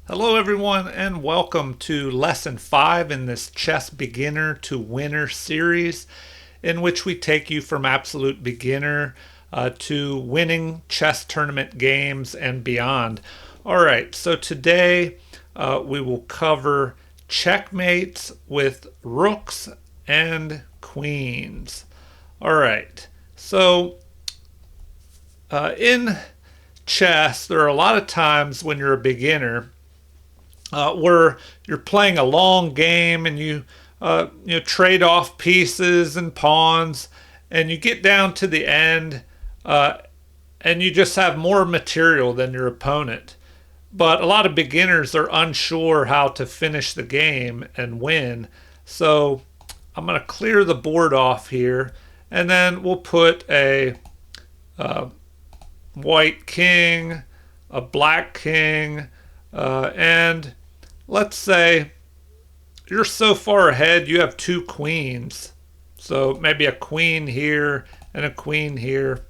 Hello everyone and welcome to lesson 5 in this chess beginner to winner series in which we take you from absolute beginner to winning chess tournament games and beyond. Alright, so today we will cover checkmates with rooks and queens. Alright, so in chess there are a lot of times when you're a beginner where you're playing a long game and you trade off pieces and pawns, and you get down to the end and you just have more material than your opponent. But a lot of beginners are unsure how to finish the game and win. So I'm going to clear the board off here, and then we'll put a white king, a black king, and let's say you're so far ahead you have two queens. So maybe a queen here and a queen here.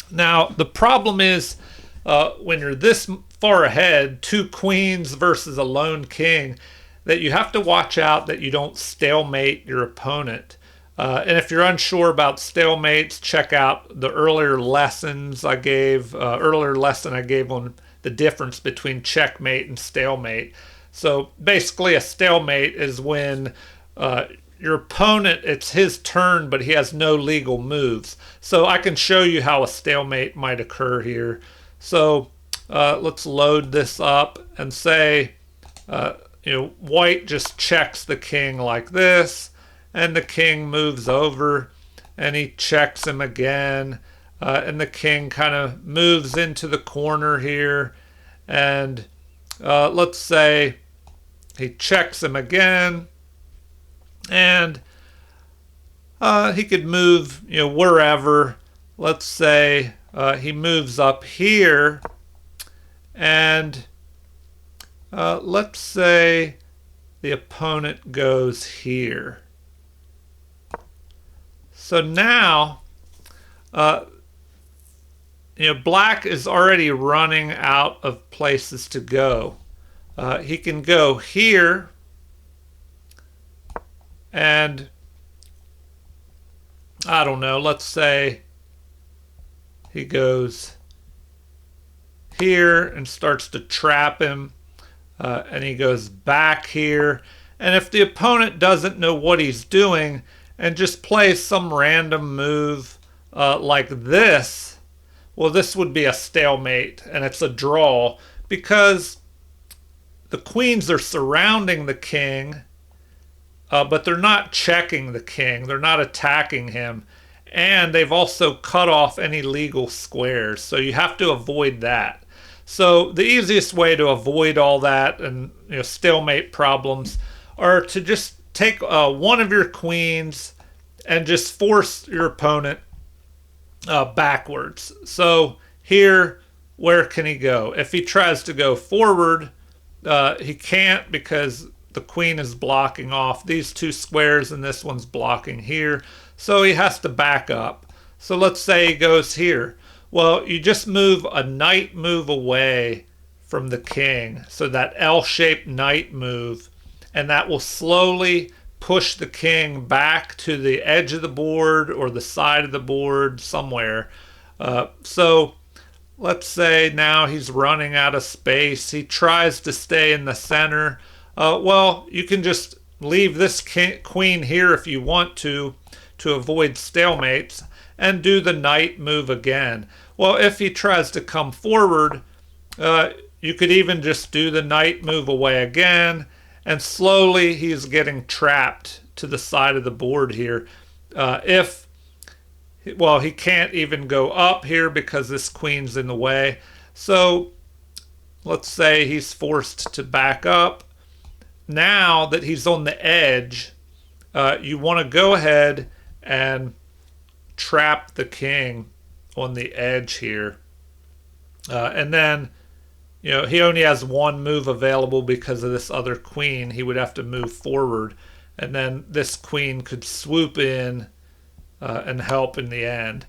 Now the problem is when you're this far ahead, two queens versus a lone king, that you have to watch out that you don't stalemate your opponent. And if you're unsure about stalemates, check out the earlier lessons I gave, lesson I gave on the difference between checkmate and stalemate. So basically a stalemate is when your opponent, it's his turn, but he has no legal moves. So I can show you how a stalemate might occur here. So let's load this up and say, white just checks the king like this, and the king moves over and he checks him again, and the king kind of moves into the corner here, and let's say he checks him again, and he could move wherever. Let's say he moves up here, and let's say the opponent goes here. So now black is already running out of places to go. He can go here, and I don't know, let's say he goes here and starts to trap him, and he goes back here. And if the opponent doesn't know what he's doing and just plays some random move like this, well, this would be a stalemate and it's a draw, because the queens are surrounding the king, but they're not checking the king. They're not attacking him. And they've also cut off any legal squares. So you have to avoid that. So the easiest way to avoid all that and stalemate problems are to just take one of your queens and just force your opponent backwards. So here, where can he go? If he tries to go forward, he can't, because the queen is blocking off these two squares and this one's blocking here. So he has to back up. So let's say he goes here. Well, you just move a knight move away from the king. So that L-shaped knight move, and that will slowly push the king back to the edge of the board or the side of the board somewhere. So let's say now he's running out of space. He tries to stay in the center. Well, you can just leave this queen here if you want to avoid stalemates, and do the knight move again. Well, if he tries to come forward, you could even just do the knight move away again, and slowly he's getting trapped to the side of the board here. He can't even go up here because this queen's in the way. So let's say he's forced to back up. Now that he's on the edge, you want to go ahead and trap the king on the edge here. And then, he only has one move available because of this other queen. He would have to move forward, and then this queen could swoop in and help in the end.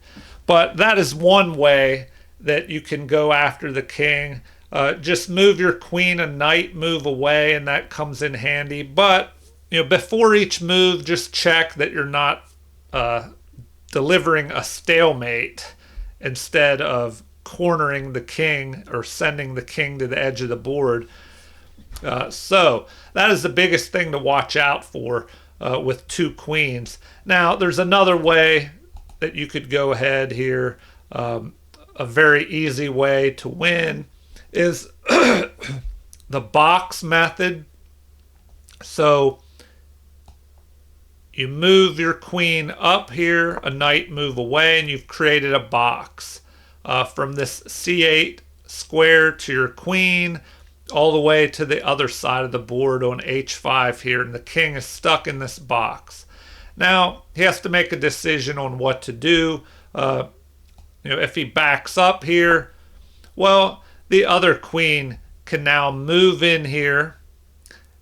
But that is one way that you can go after the king. just move your queen a knight move away, and that comes in handy. But before each move, just check that you're not delivering a stalemate instead of cornering the king or sending the king to the edge of the board. So that is the biggest thing to watch out for with two queens. Now, there's another way that you could go ahead here. A very easy way to win is the box method. So you move your queen up here, a knight move away, and you've created a box from this C8 square to your queen all the way to the other side of the board on H5 here, and the king is stuck in this box. Now, he has to make a decision on what to do. If he backs up here, well, the other queen can now move in here,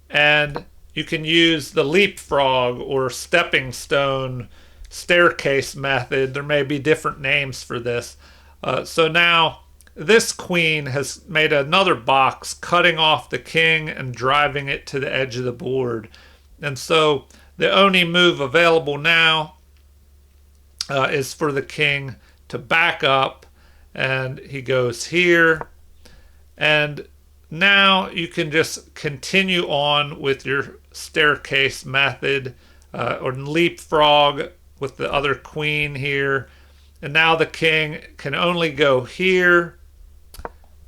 and you can use the leapfrog or stepping stone staircase method. There may be different names for this. So now this queen has made another box, cutting off the king and driving it to the edge of the board. And so the only move available now is for the king to back up, and he goes here. And now you can just continue on with your staircase method or leapfrog with the other queen here. And now the king can only go here,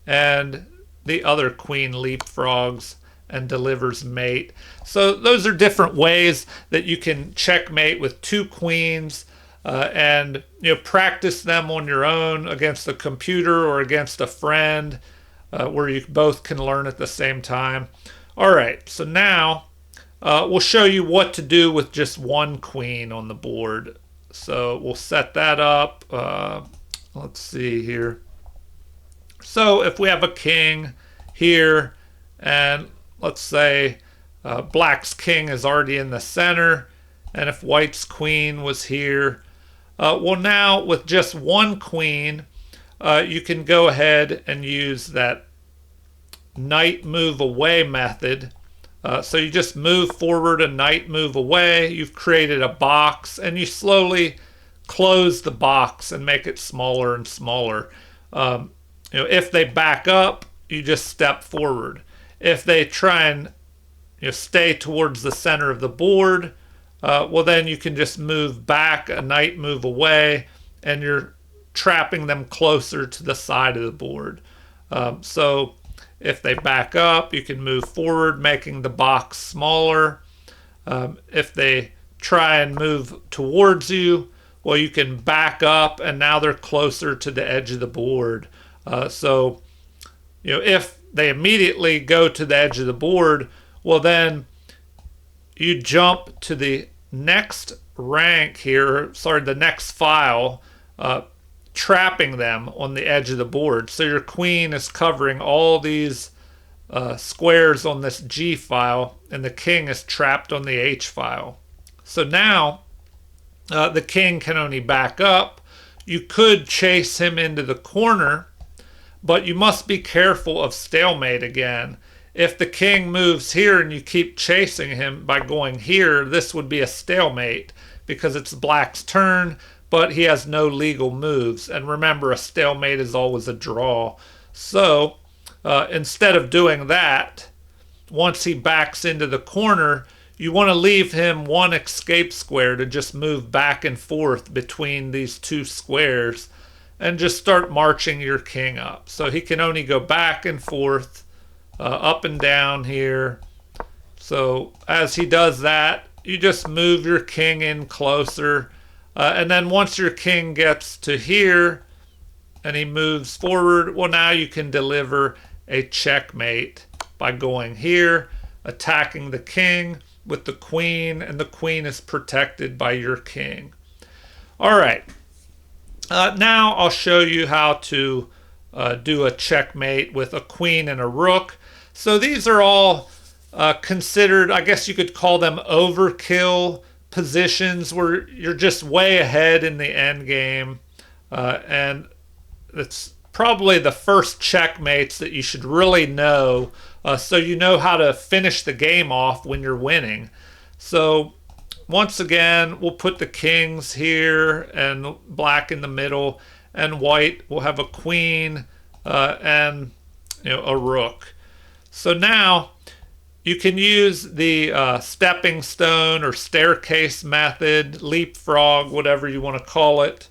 and the other queen leapfrogs and delivers mate. So those are different ways that you can checkmate with two queens, and practice them on your own against a computer or against a friend, where you both can learn at the same time. All right, so now we'll show you what to do with just one queen on the board. So we'll set that up. Let's see here. So if we have a king here, and let's say black's king is already in the center, and if white's queen was here, well, now with just one queen, you can go ahead and use that knight move away method. So you just move forward, a knight move away. You've created a box, and you slowly close the box and make it smaller and smaller. If they back up, you just step forward. If they try and stay towards the center of the board, well, then you can just move back, a knight move away, and you're trapping them closer to the side of the board. So if they back up, you can move forward, making the box smaller. If they try and move towards you, well, you can back up, and now they're closer to the edge of the board. So if they immediately go to the edge of the board, well, then you jump to the next rank here, the next file, trapping them on the edge of the board. So your queen is covering all these squares on this G file, and the king is trapped on the H file. So now the king can only back up. You could chase him into the corner, but you must be careful of stalemate again. If the king moves here and you keep chasing him by going here, this would be a stalemate because it's black's turn, but he has no legal moves. And remember, a stalemate is always a draw. So instead of doing that, once he backs into the corner, you want to leave him one escape square to just move back and forth between these two squares, and just start marching your king up. So he can only go back and forth, up and down here. So as he does that, you just move your king in closer. And then once your king gets to here and he moves forward, well, now you can deliver a checkmate by going here, attacking the king with the queen, and the queen is protected by your king. All right. Now I'll show you how to do a checkmate with a queen and a rook. So these are all considered, I guess you could call them overkill positions where you're just way ahead in the end game, and it's probably the first checkmates that you should really know, so you know how to finish the game off when you're winning. So once again, we'll put the kings here and black in the middle, and white will have a queen and a rook. So now you can use the stepping stone or staircase method, leapfrog, whatever you want to call it.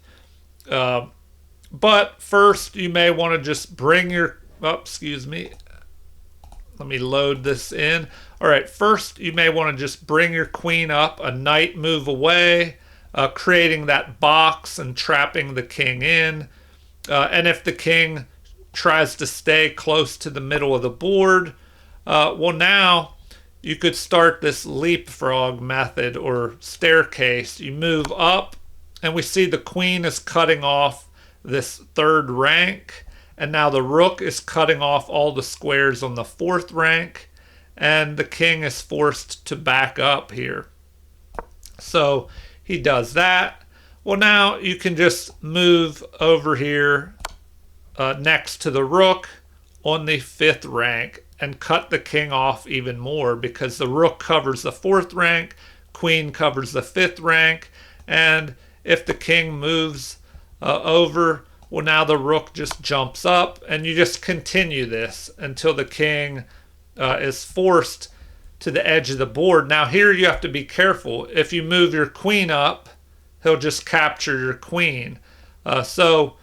But first, you may want to just bring your... Oh, excuse me. Let me load this in. All right, first, you may want to just bring your queen up, a knight move away, creating that box and trapping the king in. And if the king tries to stay close to the middle of the board, well, now you could start this leapfrog method or staircase. You move up, and we see the queen is cutting off this third rank, and now the rook is cutting off all the squares on the fourth rank, and the king is forced to back up here. So he does that. Well, now you can just move over here next to the rook on the fifth rank and cut the king off even more, because the rook covers the fourth rank, queen covers the fifth rank, and if the king moves over, well, now the rook just jumps up, and you just continue this until the king is forced to the edge of the board. Now here you have to be careful. If you move your queen up, he'll just capture your queen. So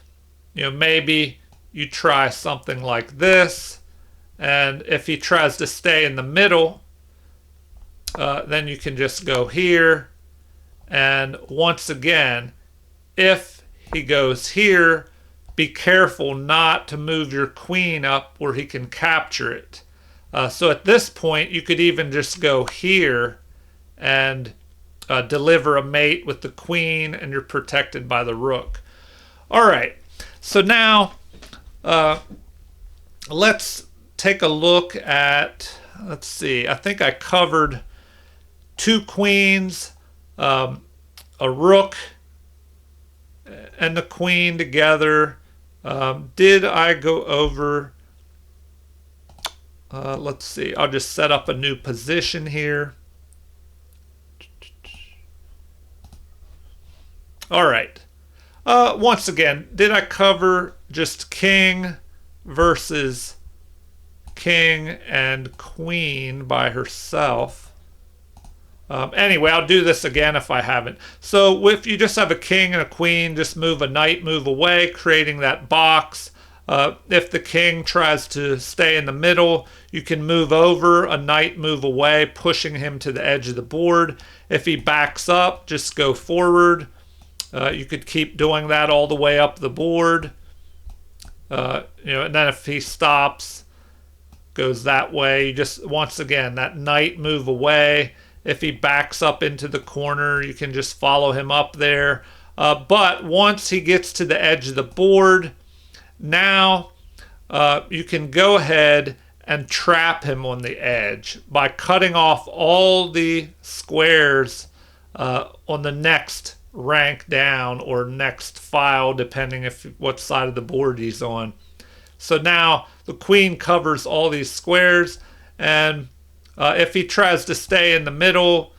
maybe you try something like this, and if he tries to stay in the middle, then you can just go here, and once again, if he goes here, be careful not to move your queen up where he can capture it. So at this point, you could even just go here and deliver a mate with the queen, and you're protected by the rook. All right, so now let's take a look at, let's see, I think I covered two queens, a rook, and the queen together. Did I go over, let's see, I'll just set up a new position here. All right. Once again, did I cover just king versus king and queen by herself? Anyway, I'll do this again if I haven't. So if you just have a king and a queen, just move a knight, move away, creating that box. If the king tries to stay in the middle, you can move over, a knight move away, pushing him to the edge of the board. If he backs up, just go forward. You could keep doing that all the way up the board. And then if he stops, goes that way, you just, once again, that knight move away. If he backs up into the corner, you can just follow him up there. But once he gets to the edge of the board, now you can go ahead and trap him on the edge by cutting off all the squares on the next rank down or next file, depending if what side of the board he's on. So now the queen covers all these squares, and if he tries to stay in the middle,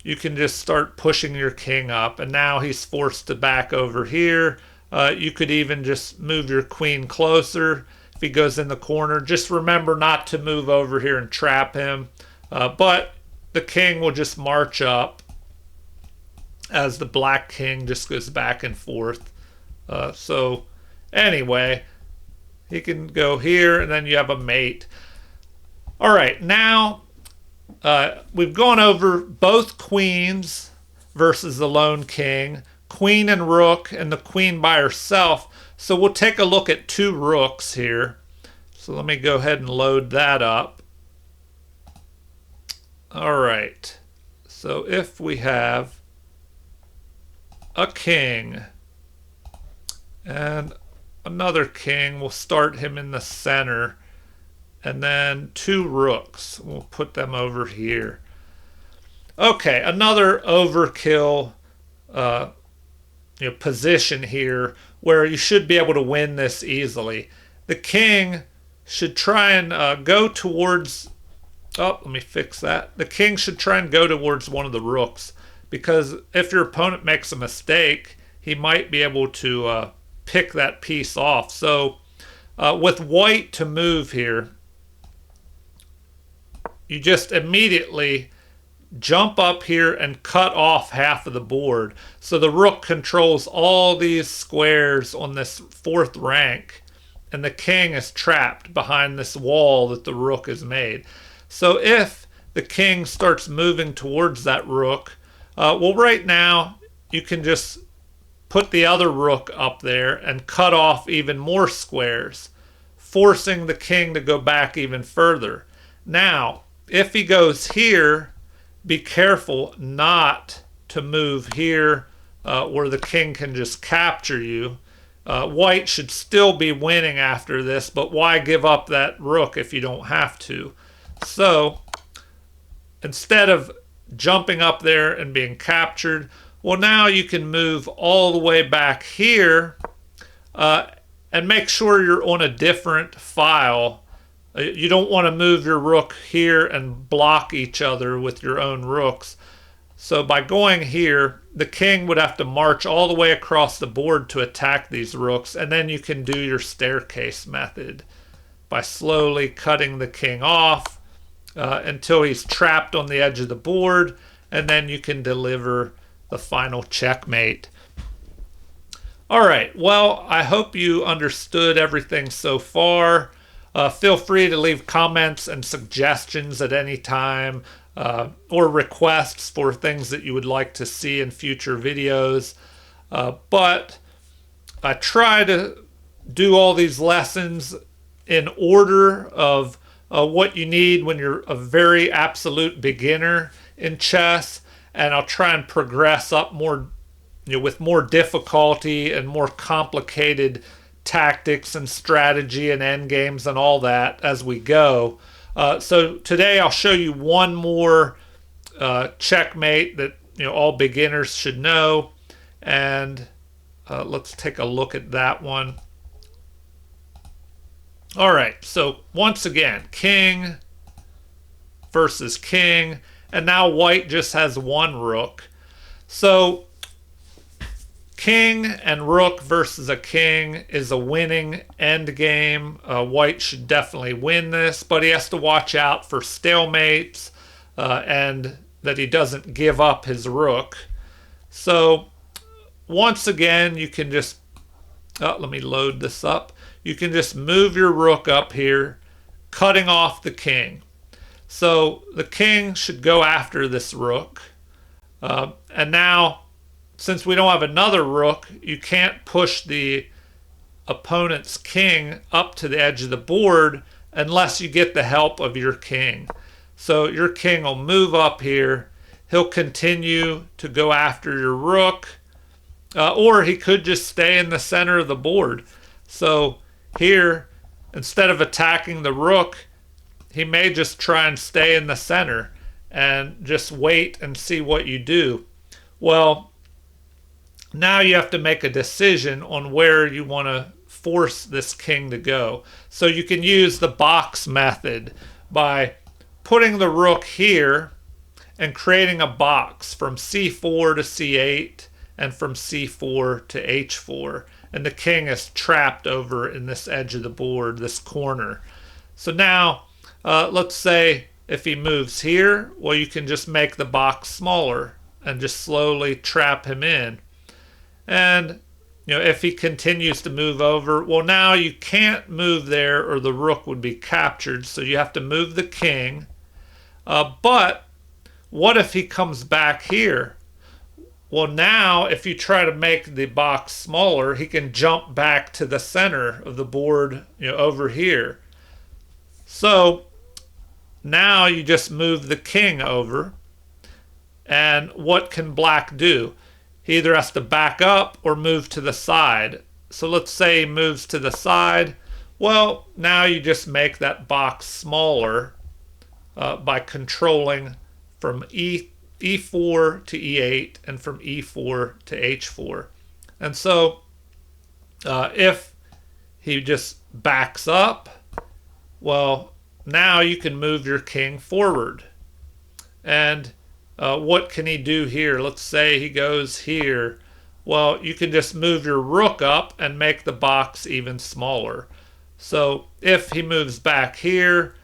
you can just start pushing your king up, and now he's forced to back over here. You could even just move your queen closer if he goes in the corner. Just remember not to move over here and trap him, but the king will just march up as the black king just goes back and forth. So anyway, he can go here, and then you have a mate. All right, now we've gone over both queens versus the lone king, queen and rook, and the queen by herself. So we'll take a look at two rooks here. So let me go ahead and load that up. All right, so if we have a king and another king, we'll start him in the center, and then two rooks, we'll put them over here. Okay, another overkill position here where you should be able to win this easily. The king should try and go towards. Oh, let me fix that. The king should try and go towards one of the rooks, because if your opponent makes a mistake, he might be able to pick that piece off. So with white to move here, you just immediately jump up here and cut off half of the board. So the rook controls all these squares on this fourth rank, and the king is trapped behind this wall that the rook has made. So if the king starts moving towards that rook, well, right now you can just put the other rook up there and cut off even more squares, forcing the king to go back even further. Now, if he goes here, be careful not to move here where the king can just capture you. White should still be winning after this, but why give up that rook if you don't have to? So instead of jumping up there and being captured, well, now you can move all the way back here and make sure you're on a different file. You don't want to move your rook here and block each other with your own rooks. So by going here, the king would have to march all the way across the board to attack these rooks, and then you can do your staircase method by slowly cutting the king off until he's trapped on the edge of the board, and then you can deliver the final checkmate. All right, well, I hope you understood everything so far. Feel free to leave comments and suggestions at any time, or requests for things that you would like to see in future videos. But I try to do all these lessons in order of what you need when you're a very absolute beginner in chess, and I'll try and progress up more, with more difficulty and more complicated tactics and strategy and end games and all that as we go. So today I'll show you one more checkmate that all beginners should know, and let's take a look at that one. All right, so once again, king versus king, and now white just has one rook. So king and rook versus a king is a winning end game. White should definitely win this, but he has to watch out for stalemates and that he doesn't give up his rook. So once again, you can just, let me load this up. You can just move your rook up here, cutting off the king. So the king should go after this rook. And now, since we don't have another rook, you can't push the opponent's king up to the edge of the board unless you get the help of your king. So your king will move up here. He'll continue to go after your rook, or he could just stay in the center of the board. So here, instead of attacking the rook, he may just try and stay in the center and just wait and see what you do. Well, now you have to make a decision on where you want to force this king to go. So you can use the box method by putting the rook here and creating a box from c4 to c8 and from c4 to h4. And the king is trapped over in this edge of the board, this corner. So now, let's say if he moves here, well, you can just make the box smaller and just slowly trap him in. And if he continues to move over, well, now you can't move there or the rook would be captured, so you have to move the king. But what if he comes back here? Well, now if you try to make the box smaller, he can jump back to the center of the board, over here. So now you just move the king over, and what can black do? He either has to back up or move to the side. So let's say he moves to the side. Well, now you just make that box smaller by controlling from E4 to E8 and from E4 to H4. And so if he just backs up, well, now you can move your king forward. And what can he do here? Let's say he goes here. Well, you can just move your rook up and make the box even smaller. So if he moves back here,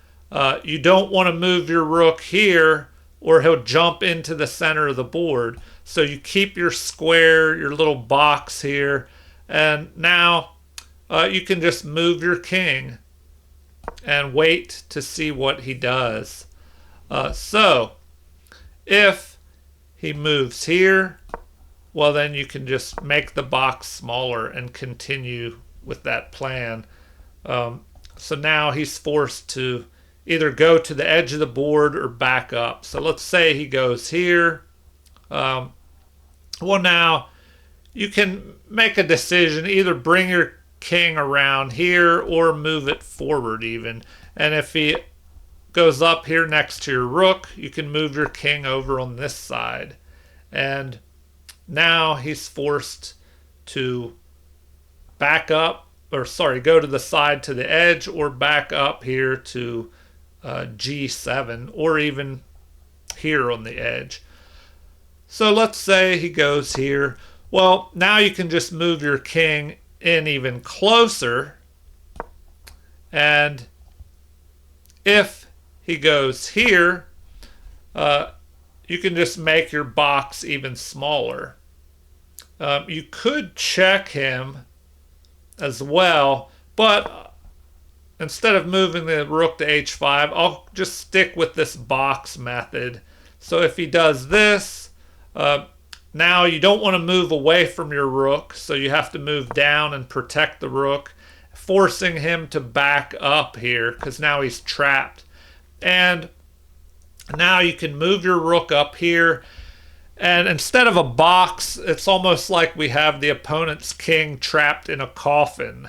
you don't want to move your rook here or he'll jump into the center of the board. So you keep your square, your little box here, and now you can just move your king and wait to see what he does. So if he moves here, well, then you can just make the box smaller and continue with that plan. So now he's forced to either go to the edge of the board or back up. So let's say he goes here. Well, now you can make a decision, either bring your king around here or move it forward even. And if he goes up here next to your rook, you can move your king over on this side. And now he's forced to back up, or sorry, go to the side to the edge or back up here to G7 or even here on the edge. So let's say he goes here. Well, now you can just move your king in even closer. And if he goes here, you can just make your box even smaller. You could check him as well, but instead of moving the rook to h5, I'll just stick with this box method. So if he does this, now you don't want to move away from your rook, so you have to move down and protect the rook, forcing him to back up here because now he's trapped. And now you can move your rook up here, and instead of a box, it's almost like we have the opponent's king trapped in a coffin,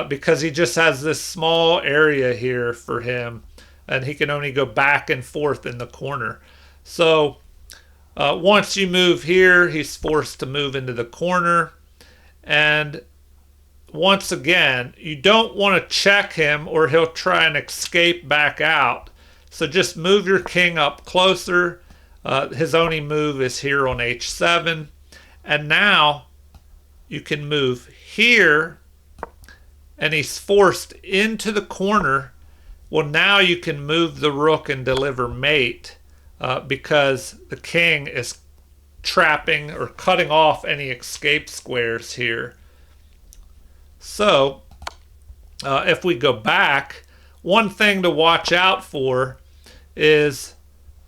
because he just has this small area here for him, and he can only go back and forth in the corner. So once you move here, he's forced to move into the corner. And once again, you don't want to check him or he'll try and escape back out. So just move your king up closer. His only move is here on h7. And now you can move here, and he's forced into the corner. Well, now you can move the rook and deliver mate, because the king is trapping or cutting off any escape squares here. So if we go back, one thing to watch out for is,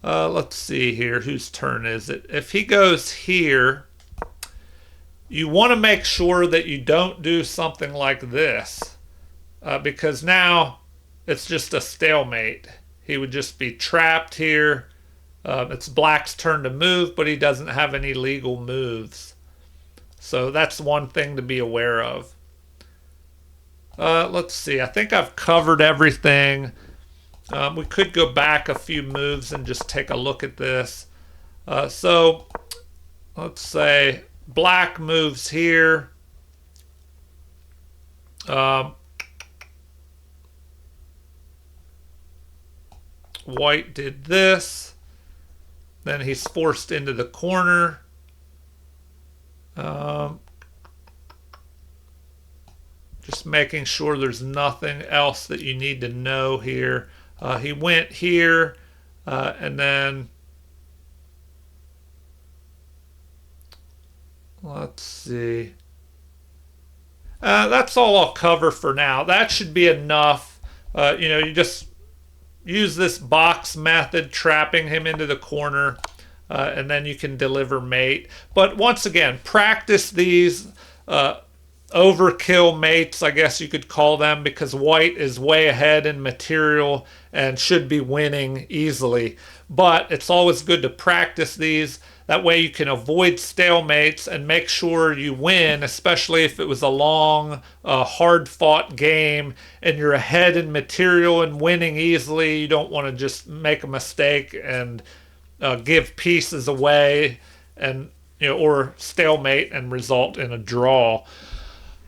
let's see here, whose turn is it? If he goes here, you want to make sure that you don't do something like this, because now it's just a stalemate. He would just be trapped here. It's black's turn to move, but he doesn't have any legal moves. So that's one thing to be aware of. Let's see. I think I've covered everything. We could go back a few moves and just take a look at this. So let's say black moves here. White did this. Then he's forced into the corner. Just making sure there's nothing else that you need to know here. He went here, and then let's see. That's all I'll cover for now. That should be enough. You just use this box method, trapping him into the corner, and then you can deliver mate. But once again, practice these overkill mates, I guess you could call them, because white is way ahead in material and should be winning easily. But it's always good to practice these. That way you can avoid stalemates and make sure you win, especially if it was a long, hard-fought game and you're ahead in material and winning easily. You don't want to just make a mistake and give pieces away and or stalemate and result in a draw.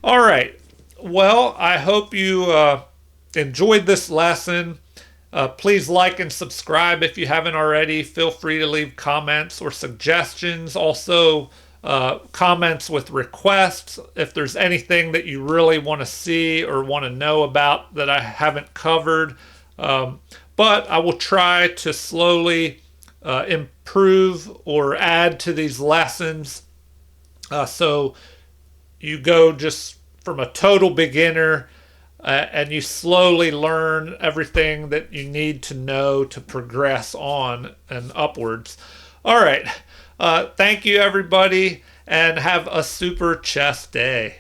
All right. Well, I hope you enjoyed this lesson. Please like and subscribe if you haven't already. Feel free to leave comments or suggestions. Also, comments with requests. If there's anything that you really want to see or want to know about that I haven't covered. But I will try to slowly improve or add to these lessons. So you go just from a total beginner and you slowly learn everything that you need to know to progress on and upwards. All right. Thank you, everybody, and have a super chess day.